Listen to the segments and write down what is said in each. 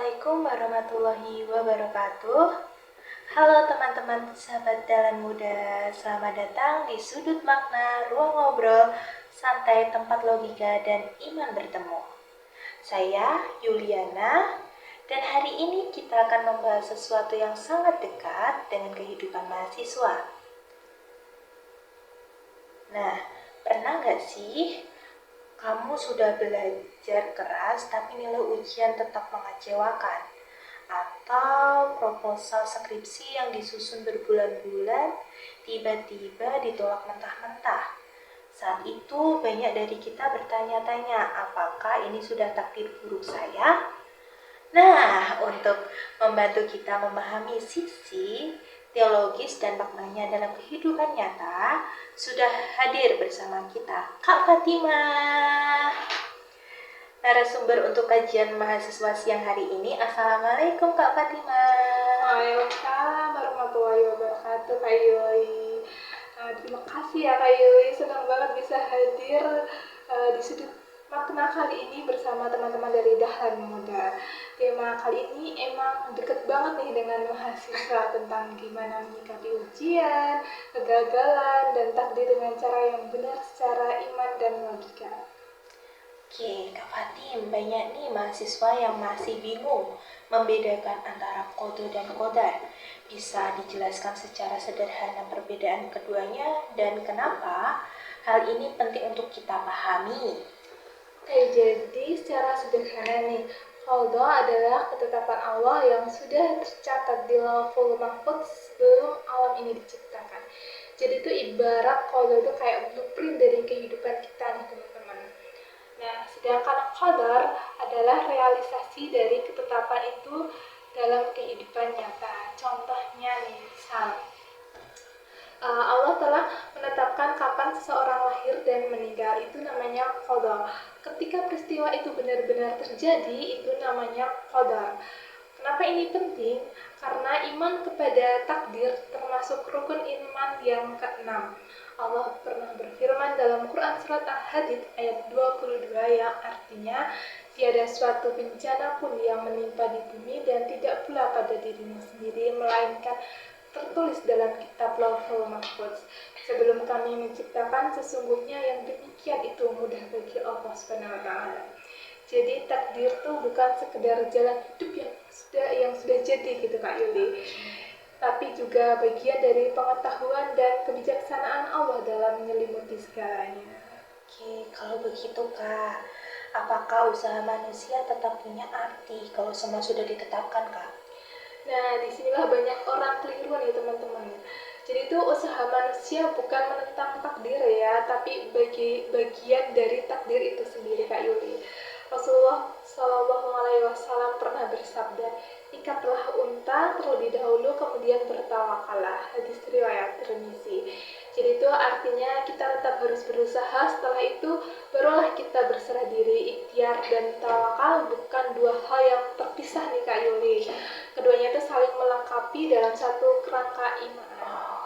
Assalamualaikum warahmatullahi wabarakatuh. Halo teman-teman sahabat Dalan Muda, selamat datang di Sudut Makna Ruang Ngobrol Santai Tempat Logika dan Iman Bertemu. Saya Yuliana, dan hari ini kita akan membahas sesuatu yang sangat dekat dengan kehidupan mahasiswa. Nah, pernah nggak sih kamu sudah belajar keras tapi nilai ujian tetap mengecewakan? Atau proposal skripsi yang disusun berbulan-bulan tiba-tiba ditolak mentah-mentah? Saat itu banyak dari kita bertanya-tanya, apakah ini sudah takdir buruk saya? Nah, untuk membantu kita memahami sisi teologis dan maknanya dalam kehidupan nyata, sudah hadir bersama kita Kak Fatimah, narasumber untuk kajian mahasiswa siang hari ini. Assalamualaikum Kak Fatimah. Waalaikumsalam warahmatullahi wabarakatuh, Kak Yuli. Terima kasih ya Kak Yuli, senang banget bisa hadir di sudut makna kali ini bersama teman-teman dari Dahlan Muda. Tema kali ini emang deket banget nih dengan mahasiswa, tentang gimana menyikapi ujian, kegagalan, dan takdir dengan cara yang benar secara iman dan logika. Oke, Kak Fatim, banyak nih mahasiswa yang masih bingung membedakan antara qada dan qadar. Bisa dijelaskan secara sederhana perbedaan keduanya dan kenapa hal ini penting untuk kita pahami? Oke, jadi secara sederhana nih, qada adalah ketetapan Allah yang sudah tercatat di Lauhul Mahfuz sebelum alam ini diciptakan. Jadi itu ibarat qada itu kayak blueprint dari kehidupan kita nih teman-teman. Nah, sedangkan qadar adalah realisasi dari ketetapan itu dalam kehidupan nyata. Contohnya nih, misal Allah telah menetapkan kapan seseorang lahir dan meninggal, itu namanya qada. Ketika peristiwa itu benar-benar terjadi, itu namanya qadar. Kenapa ini penting? Karena iman kepada takdir termasuk rukun iman yang keenam. Allah pernah berfirman dalam Quran surat Al-Hadid ayat 22 yang artinya, tiada suatu bencana pun yang menimpa di bumi dan tidak pula pada dirimu sendiri, melainkan tertulis dalam kitab Lauhul Mahfuz. Sebelum kami menciptakan, sesungguhnya yang demikian itu mudah bagi Allah SWT. Jadi takdir itu bukan sekedar jalan hidup yang sudah jadi gitu Kak Yuli, tapi juga bagian dari pengetahuan dan kebijaksanaan Allah dalam menyelimuti segalanya. Oke, kalau begitu Kak, apakah usaha manusia tetap punya arti kalau semua sudah ditetapkan Kak? Nah, disinilah banyak orang keliru nih teman-teman. Jadi itu usaha manusia bukan menentang takdir ya, tapi bagian dari takdir itu sendiri Kak Yuli. Rasulullah Shallallahu Alaihi Wasallam pernah bersabda, ikatlah unta terlebih dahulu, kemudian bertawakallah. Hadis riwayat Tirmizi. Jadi itu artinya kita tetap harus berusaha, setelah itu barulah kita berserah diri. Ikhtiar dan tawakal bukan dua hal yang terpisah nih Kak Yuli. Keduanya itu saling melengkapi dalam satu kerangka iman.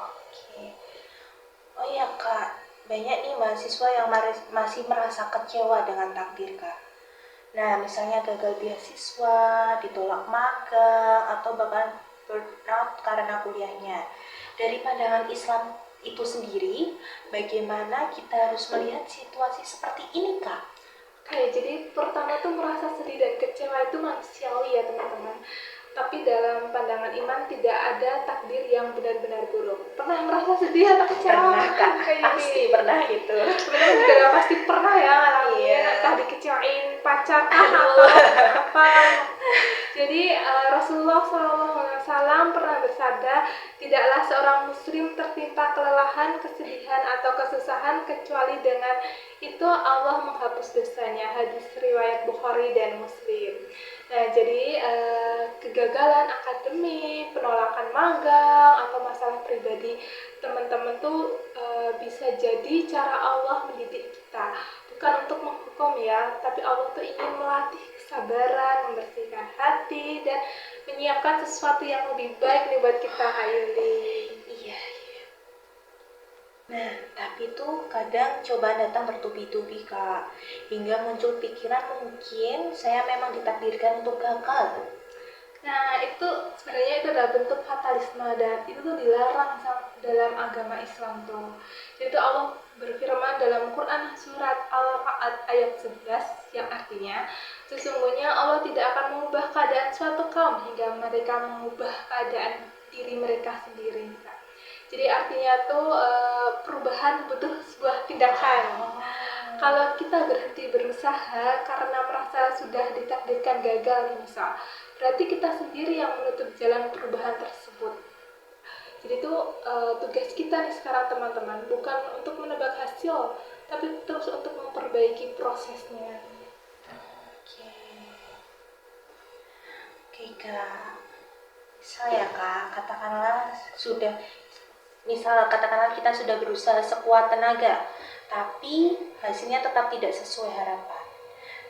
Oke. Oh iya Kak, banyak nih mahasiswa yang masih merasa kecewa dengan takdir Kak. Nah, misalnya gagal beasiswa, ditolak magang, atau bahkan burnout karena kuliahnya. Dari pandangan Islam itu sendiri, bagaimana kita harus melihat situasi seperti ini, Kak? Oke, jadi pertama tuh merasa sedih dan kecewa itu manusiawi ya teman-teman. Tapi dalam pandangan iman tidak ada takdir yang benar-benar buruk. Pernah merasa sedih atau kecewa? Pernah Kak, pasti pernah gitu. Sebenarnya juga pasti pernah ya ngalamin, entah dikecewain pacar atau apa. Jadi Rasulullah SAW pernah bersabda, tidaklah seorang muslim tertimpa kelelahan, kesedihan atau kesusahan kecuali dengan itu Allah menghapus dosanya. Hadis riwayat Bukhari dan Muslim. Nah, jadi kegagalan akademik, penolakan magang, atau masalah pribadi teman-teman tuh bisa jadi cara Allah mendidik kita. Bukan untuk menghukum ya, tapi Allah tuh ingin melatih kesabaran, membersihkan hati, dan menyiapkan sesuatu yang lebih baik nih buat kita, Hayuli. Iya. Nah, tapi tuh kadang cobaan datang bertubi-tubi Kak, hingga muncul pikiran mungkin saya memang ditakdirkan untuk gagal. Nah, itu sebenarnya itu adalah bentuk fatalisme dan itu tuh dilarang dalam agama Islam tuh. Jadi tuh Allah berfirman dalam Quran surat Al-Ra'd ayat 11 yang artinya sesungguhnya Allah tidak akan mengubah keadaan suatu kaum hingga mereka mengubah keadaan diri mereka sendiri. Jadi artinya tuh perubahan butuh sebuah tindakan. Kalau kita berhenti berusaha karena merasa sudah ditakdirkan gagal nih misal, berarti kita sendiri yang menutup jalan perubahan tersebut. Jadi itu tugas kita nih sekarang teman-teman, bukan untuk menebak hasil, tapi terus untuk memperbaiki prosesnya. Oke. Oke Kak. Misal ya Kak, katakanlah kita sudah berusaha sekuat tenaga, tapi hasilnya tetap tidak sesuai harapan.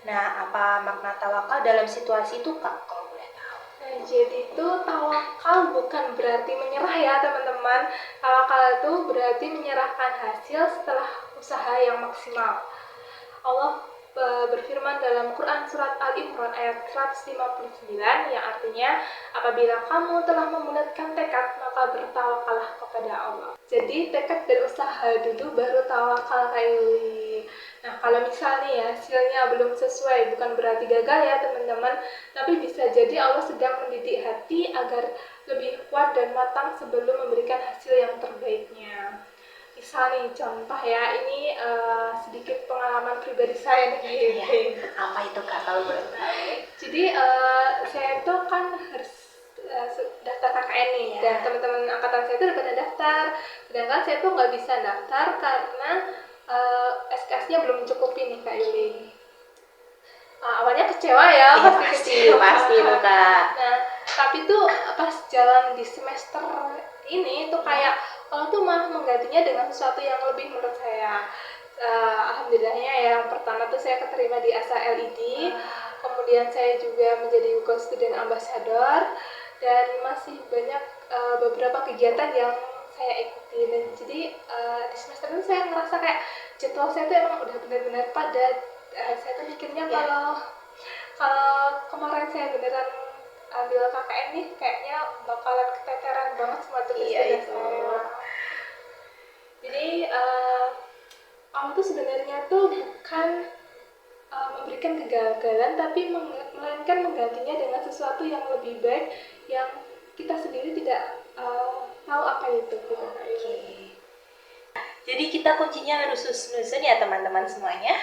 Nah, apa makna tawakal dalam situasi itu Kak, kalau boleh tahu? Nah, jadi itu tawakal bukan berarti menyerah ya teman-teman. Tawakal itu berarti menyerahkan hasil setelah usaha yang maksimal. Allah berfirman dalam Quran surat Al-Imran ayat 159 yang artinya apabila kamu telah membulatkan tekad maka bertawakallah kepada Allah. Jadi tekad dan usaha dulu baru tawakal kayak. Nah kalau misalnya ya hasilnya belum sesuai bukan berarti gagal ya teman-teman, tapi bisa jadi Allah sedang mendidik hati agar lebih kuat dan matang sebelum memberikan hasil yang terbaiknya. Misal nih contoh ya, ini sedikit pengalaman pribadi saya nih. Apa itu Kak, kalau boleh tahu? Jadi saya tuh kan harus daftar KKN nih, dan teman-teman angkatan saya tuh udah pada daftar, sedangkan saya tuh nggak bisa daftar karena SKS-nya belum mencukupi nih Kak Yuli. Awalnya kecewa ya, pasti itu Kak. Nah, tapi tuh pas jalan di semester ini tuh kayak Allah tuh malah menggantinya dengan sesuatu yang lebih menurut saya. Alhamdulillahnya yang pertama tuh saya keterima di ASA LED, kemudian saya juga menjadi Google Student Ambassador, dan masih banyak beberapa kegiatan yang saya ikuti. Dan jadi di semester itu saya ngerasa kayak jadwal saya tuh emang udah benar-benar padat. Saya tuh mikirnya kalau kemarin saya beneran ambil KKN nih kayaknya bakalan keteteran banget semua tugas-tugas saya. Jadi Allah tuh sebenarnya tuh bukan memberikan kegagalan, tapi melainkan menggantinya dengan sesuatu yang lebih baik yang kita sendiri tidak tahu apa itu. Jadi kita kuncinya harus husnuzon ya teman-teman semuanya.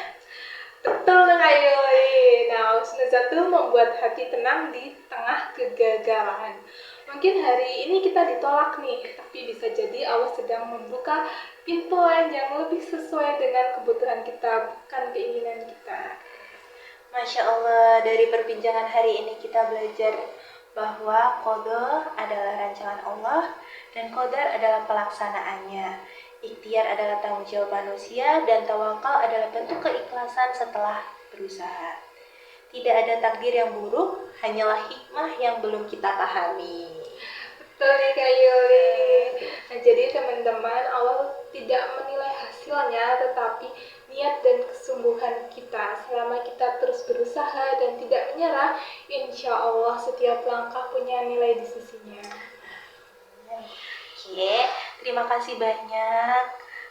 Betul Kak Yuli. Nah, husnuzon itu membuat hati tenang di tengah kegagalan. Mungkin hari ini kita ditolak nih, tapi bisa jadi Allah sedang membuka pintu lain yang lebih sesuai dengan kebutuhan kita, bukan keinginan kita. Masya Allah, dari perbincangan hari ini kita belajar bahwa qadar adalah rancangan Allah dan qadar adalah pelaksanaannya. Ikhtiar adalah tanggung jawab manusia dan tawakal adalah bentuk keikhlasan setelah berusaha. Tidak ada takdir yang buruk, hanyalah hikmah yang belum kita pahami. Betul nih Kak Yuli. Nah, jadi teman-teman, Allah tidak menilai hasilnya, tetapi niat dan kesungguhan kita. Selama kita terus berusaha dan tidak menyerah, insya Allah setiap langkah punya nilai di sisinya. Oke, terima kasih banyak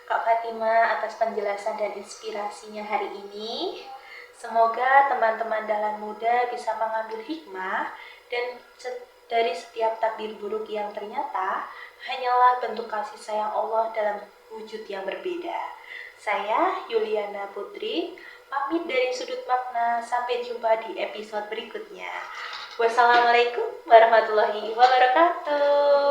Kak Fatima atas penjelasan dan inspirasinya hari ini. Semoga teman-teman dalam muda bisa mengambil hikmah dan dari setiap takdir buruk yang ternyata hanyalah bentuk kasih sayang Allah dalam wujud yang berbeda. Saya Yuliana Putri, pamit dari Sudut Makna. Sampai jumpa di episode berikutnya. Wassalamualaikum warahmatullahi wabarakatuh.